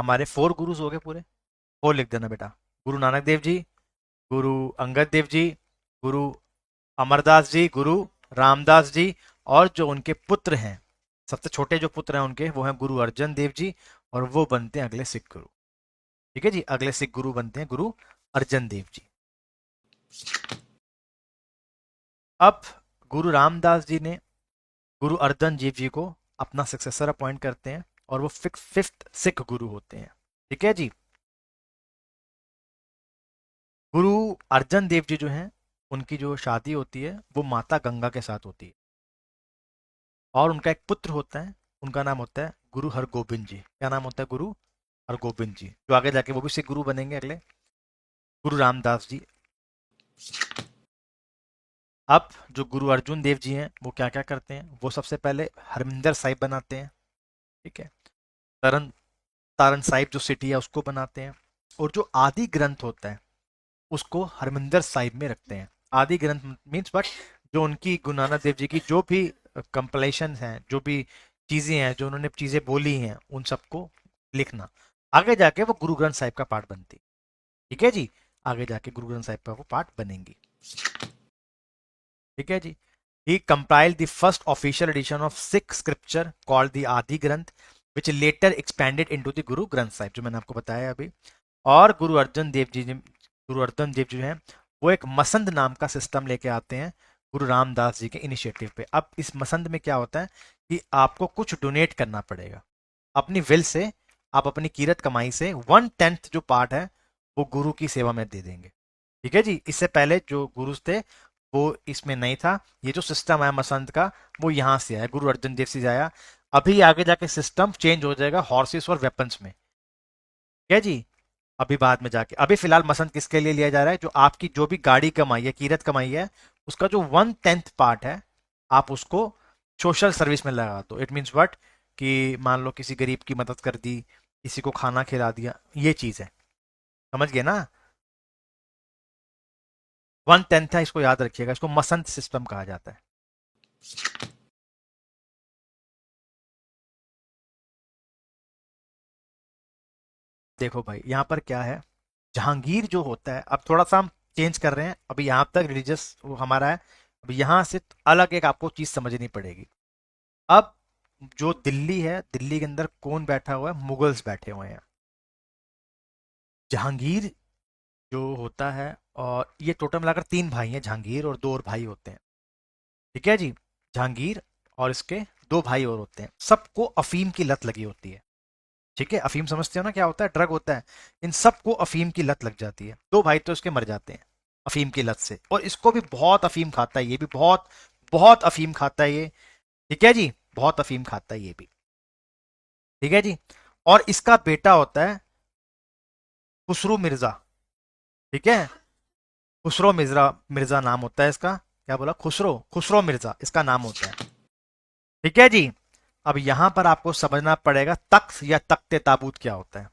हमारे 4 गुरुज हो गए पूरे। 4 लिख देना बेटा। गुरु नानक देव जी, गुरु अंगद देव जी, गुरु अमरदास जी, गुरु रामदास जी, और जो उनके पुत्र हैं, सबसे छोटे जो पुत्र हैं उनके, वो हैं गुरु अर्जन देव जी, और वो बनते हैं अगले सिख गुरु। ठीक है जी, अगले सिख गुरु बनते हैं गुरु अर्जन देव जी। अब गुरु रामदास जी ने गुरु अर्जन देव जी को अपना सक्सेसर अपॉइंट करते हैं, और वो फिफ्थ सिख गुरु होते हैं। ठीक है जी। गुरु अर्जन देव जी जो हैं, उनकी जो शादी होती है वो माता गंगा के साथ होती है, और उनका एक पुत्र होता है, उनका नाम होता है गुरु हरगोबिंद जी। क्या नाम होता है? गुरु हरगोबिंद जी, जो आगे जाके वो भी सिख गुरु बनेंगे अगले। गुरु रामदास जी। अब जो गुरु अर्जुन देव जी हैं, वो क्या क्या करते हैं? वो सबसे पहले हरमिंदर साहिब बनाते हैं। ठीक है। तरन तारण साहिब जो सिटी है उसको बनाते हैं, और जो आदि ग्रंथ होता है उसको हरमिंदर साहिब में रखते हैं। आदि ग्रंथ मीन्स बट जो उनकी गुरु नानक देव जी की जो भी कंपलेशन हैं, जो भी चीजें हैं, जो उन्होंने चीजें बोली हैं, उन सबको लिखना। आगे जाके वो गुरु ग्रंथ साहिब का पार्ट बनती। ठीक है जी। आगे जाके गुरु ग्रंथ साहिब का वो पार्ट बनेंगी। ठीक है जी। ही compiled the first official edition of Sikh scripture called the Adi Granth, which later expanded into the Guru Granth Sahib, जो मैंने आपको बताया अभी। और गुरु अर्जन देव जी हैं, वो एक मसंद नाम का सिस्टम लेके आते हैं गुरु रामदास जी के इनिशिएटिव पे। अब इस मसंद में क्या होता है कि आपको कुछ डोनेट करना पड़ेगा अपनी विल से। आप अपनी किरत कमाई से 1/10 जो पार्ट है वो गुरु की सेवा में दे देंगे। ठीक है जी। इससे पहले जो गुरु थे वो इसमें नहीं था। ये जो सिस्टम आया मसंद का, वो यहाँ से आया, गुरु अर्जन देव से आया। अभी आगे जाके सिस्टम चेंज हो जाएगा हॉर्सेस और वेपन्स में। ठीक है जी। अभी बाद में जाके, अभी फिलहाल मसंद किसके लिए लिया जा रहा है? जो आपकी जो भी गाड़ी कमाई है, कीरत कमाई है, उसका जो 1/10 पार्ट है, आप उसको सोशल सर्विस में लगा दो। इट मीन्स व्हाट, कि मान लो किसी गरीब की मदद कर दी, किसी को खाना खिला दिया, ये चीज है। समझ गए ना? 1/10 है, इसको याद रखिएगा। इसको मसंद सिस्टम कहा जाता है। देखो भाई, यहाँ पर क्या है, जहांगीर जो होता है, अब थोड़ा सा हम चेंज कर रहे हैं, अभी यहाँ तक रिलीजियस वो हमारा है। अब यहाँ से अलग एक आपको चीज समझनी पड़ेगी। अब जो दिल्ली है, दिल्ली के अंदर कौन बैठा हुआ है? मुगल्स बैठे हुए हैं। जहांगीर जो होता है, और ये टोटल मिलाकर 3 भाई हैं, जहांगीर और 2 और भाई होते हैं। ठीक है जी। जहांगीर और इसके 2 भाई और होते हैं। सबको अफीम की लत लगी होती है। ठीक है। अफीम समझते हो ना क्या होता है? ड्रग होता है। इन सबको अफीम की लत लग जाती है। 2 भाई तो इसके मर जाते हैं अफीम की लत से, और इसको भी बहुत अफीम खाता है, ये भी बहुत बहुत अफीम खाता है ये। ठीक है जी। बहुत अफीम खाता है ये भी। ठीक है जी। और इसका बेटा होता है खुसरो मिर्जा। ठीक है। खुसरो मिर्जा, मिर्जा नाम होता है इसका। क्या बोला? खुसरो, खुसरो मिर्जा इसका नाम होता है। ठीक है जी। अब यहां पर आपको समझना पड़ेगा तख्त या तख्ते ताबूत क्या होता है।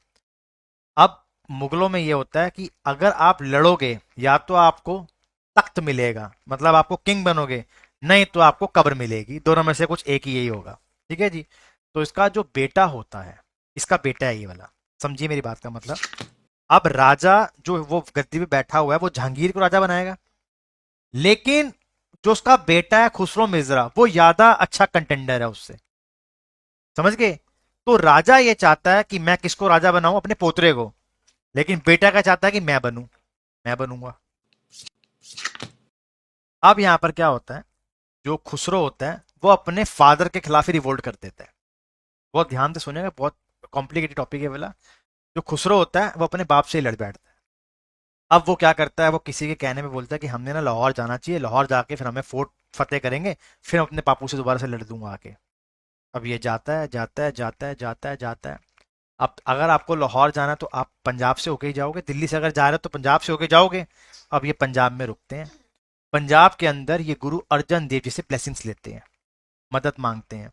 अब मुगलों में यह होता है कि अगर आप लड़ोगे, या तो आपको तख्त मिलेगा, मतलब आपको किंग बनोगे, नहीं तो आपको कब्र मिलेगी। दोनों में से कुछ एक ही यही होगा। ठीक है जी। तो इसका जो बेटा होता है, इसका बेटा है ये वाला। समझिए मेरी बात का मतलब। अब राजा जो वो गद्दी पे बैठा हुआ है, वो जहांगीर को राजा बनाएगा, लेकिन जो उसका बेटा है खुसरो मिर्जा, वो ज्यादा अच्छा कंटेंडर है उससे। समझ गए? तो राजा ये चाहता है कि मैं किसको राजा बनाऊं? अपने पोतरे को। लेकिन बेटा क्या चाहता है? कि मैं बनूं, मैं बनूंगा। अब यहां पर क्या होता है, जो खुसरो होता है वो अपने फादर के खिलाफ ही रिवोल्ट कर देता है। बहुत ध्यान से सुनेगा, बहुत कॉम्प्लिकेटेड टॉपिक है वाला। जो खुसरो होता है वो अपने बाप से ही लड़ बैठता है। अब वो क्या करता है, वो किसी के कहने में बोलता है कि हमने ना लाहौर जाना चाहिए, लाहौर जाके फिर हमें फोर्ट फतेह करेंगे, फिर हम अपने पापू से दोबारा से लड़ दूंगा आके। अब ये जाता है, जाता है, जाता है, जाता है, जाता है। अब अगर आपको लाहौर जाना है तो आप पंजाब से होके ही जाओगे, दिल्ली से अगर जा रहे हो तो पंजाब से होके जाओगे। अब ये पंजाब में रुकते हैं। पंजाब के अंदर ये गुरु अर्जन देव जी से ब्लेसिंग्स लेते हैं, मदद मांगते हैं।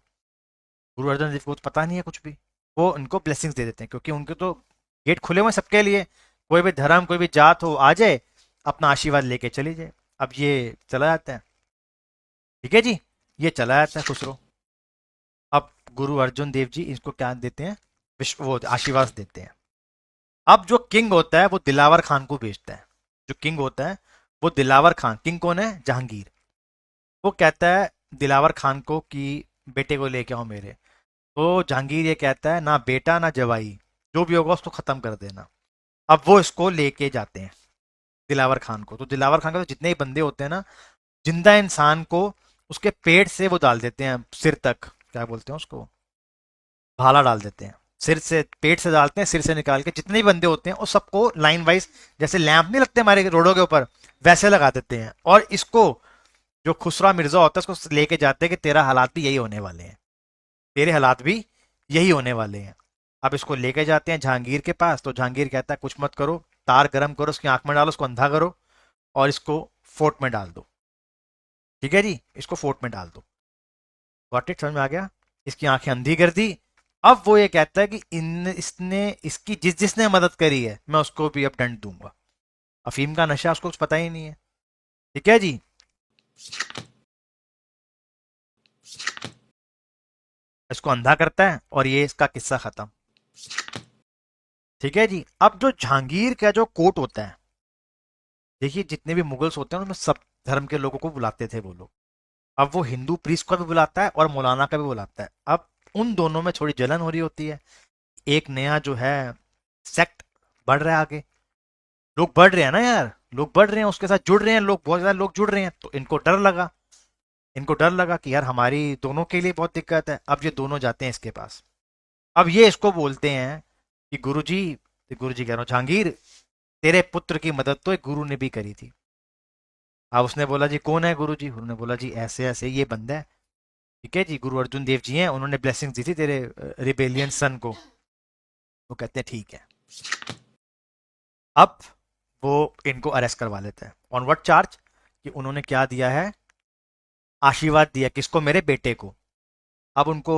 गुरु अर्जन देव को तो पता नहीं है कुछ भी, वो उनको ब्लेसिंग्स दे देते हैं, क्योंकि उनके तो गेट खुले हुए हैं सबके लिए। कोई भी धर्म, कोई भी जात हो, आ जाए, अपना आशीर्वाद लेके चली जाए। अब ये चला जाता है। ठीक है जी। ये चला जाता है खुसरो। अब गुरु अर्जुन देव जी इसको क्या देते हैं? विश्व वो आशीर्वाद देते हैं। अब जो किंग होता है वो दिलावर खान को भेजता है। जो किंग होता है वो दिलावर खान, किंग कौन है? जहांगीर। वो कहता है दिलावर खान को कि बेटे को लेके आओ मेरे। तो जहांगीर ये कहता है ना बेटा ना जवाई, जो भी होगा उसको खत्म कर देना। अब वो इसको लेके जाते हैं दिलावर खान को। तो दिलावर खान के तो जितने ही बंदे होते हैं ना, जिंदा इंसान को उसके पेट से वो डाल देते हैं सिर तक, क्या बोलते हैं उसको, भाला डाल देते हैं। सिर से, पेट से डालते हैं, सिर से निकाल के जितने भी बंदे होते हैं उस सबको लाइन वाइज, जैसे लैंप नहीं लगते हमारे रोडों के ऊपर, वैसे लगा देते हैं। और इसको जो खुसरा मिर्जा होता है उसको लेके जाते हैं कि तेरा हालात भी यही होने वाले हैं, तेरे हालात भी यही होने वाले हैं। अब इसको लेके जाते हैं जहांगीर के पास। तो जहांगीर कहता है कुछ मत करो, तार गर्म करो, उसकी आंख में डालो, उसको अंधा करो और इसको फोर्ट में डाल दो। ठीक है जी, इसको फोर्ट में डाल दो। Got it? समझ में आ गया? इसकी आंखें अंधी कर दी। अब वो ये कहता है कि इन इसने इसकी जिसने मदद करी है मैं उसको भी अब दंड दूंगा। अफीम का नशा, उसको कुछ पता ही नहीं है। ठीक है जी, इसको अंधा करता है और ये इसका किस्सा खत्म। ठीक है जी। अब जो जहांगीर का जो कोर्ट होता है, देखिए जितने भी मुगल्स होते हैं उनमें सब धर्म के लोगों को बुलाते थे वो लोग। अब वो हिंदू प्रीस्ट को भी बुलाता है और मौलाना का भी बुलाता है। अब उन दोनों में थोड़ी जलन हो रही होती है। एक नया जो है सेक्ट बढ़ रहा है आगे, लोग बढ़ रहे हैं ना यार, लोग बढ़ रहे हैं, उसके साथ जुड़ रहे हैं लोग, बहुत ज्यादा लोग जुड़ रहे हैं। तो इनको डर लगा, इनको डर लगा कि यार हमारी दोनों के लिए बहुत दिक्कत है। अब ये दोनों जाते हैं इसके पास। अब ये इसको बोलते हैं कि गुरुजी, गुरुजी कह रहा हूँ, जहांगीर, तेरे पुत्र की मदद तो एक गुरु ने भी करी थी। अब उसने बोला जी कौन है गुरुजी? उन्होंने बोला जी ऐसे ऐसे ये बंदा है। ठीक है जी, गुरु अर्जुन देव जी हैं, उन्होंने ब्लेसिंग दी थी तेरे रिबेलियन सन को। वो कहते हैं ठीक है। अब वो इनको अरेस्ट करवा लेते हैं। On what charge? कि उन्होंने क्या दिया है, आशीर्वाद दिया किसको? मेरे बेटे को। अब उनको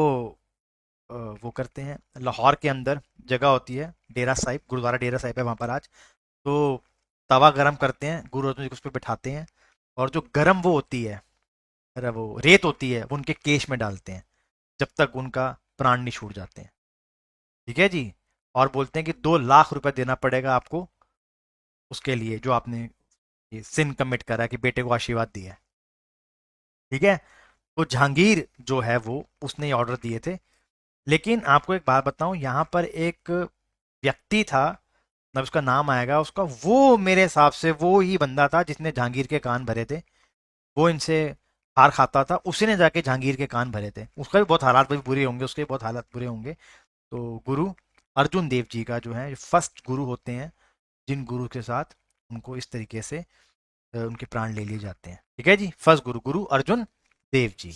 वो करते हैं, लाहौर के अंदर जगह होती है डेरा साहिब, गुरुद्वारा डेरा साहिब है वहां पर आज। तो तवा गरम करते हैं, गुरु अर्जुन जी को उस पर बैठाते हैं और जो गरम वो होती है, अरे वो रेत होती है, वो उनके केश में डालते हैं जब तक उनका प्राण नहीं छूट जाते हैं। ठीक है जी। और बोलते हैं कि 2 लाख रुपए देना पड़ेगा आपको उसके लिए जो आपने ये सिन कमिट करा है कि बेटे को आशीर्वाद दिया है। ठीक है। तो जहांगीर जो है वो उसने ये ऑर्डर दिए थे। लेकिन आपको एक बात बताऊं, यहाँ पर एक व्यक्ति था, मतलब उसका नाम आएगा उसका, वो मेरे हिसाब से वो ही बंदा था जिसने जहांगीर के कान भरे थे। वो इनसे हार खाता था, उसी ने जाके जहांगीर के कान भरे थे। उसका भी बहुत हालात भी बुरे होंगे, उसके भी बहुत हालात बुरे होंगे। तो गुरु अर्जुन देव जी का जो है फर्स्ट गुरु होते हैं, जिन गुरु के साथ उनको इस तरीके से उनके प्राण ले लिए जाते हैं। ठीक है जी, फर्स्ट गुरु गुरु अर्जुन देव जी।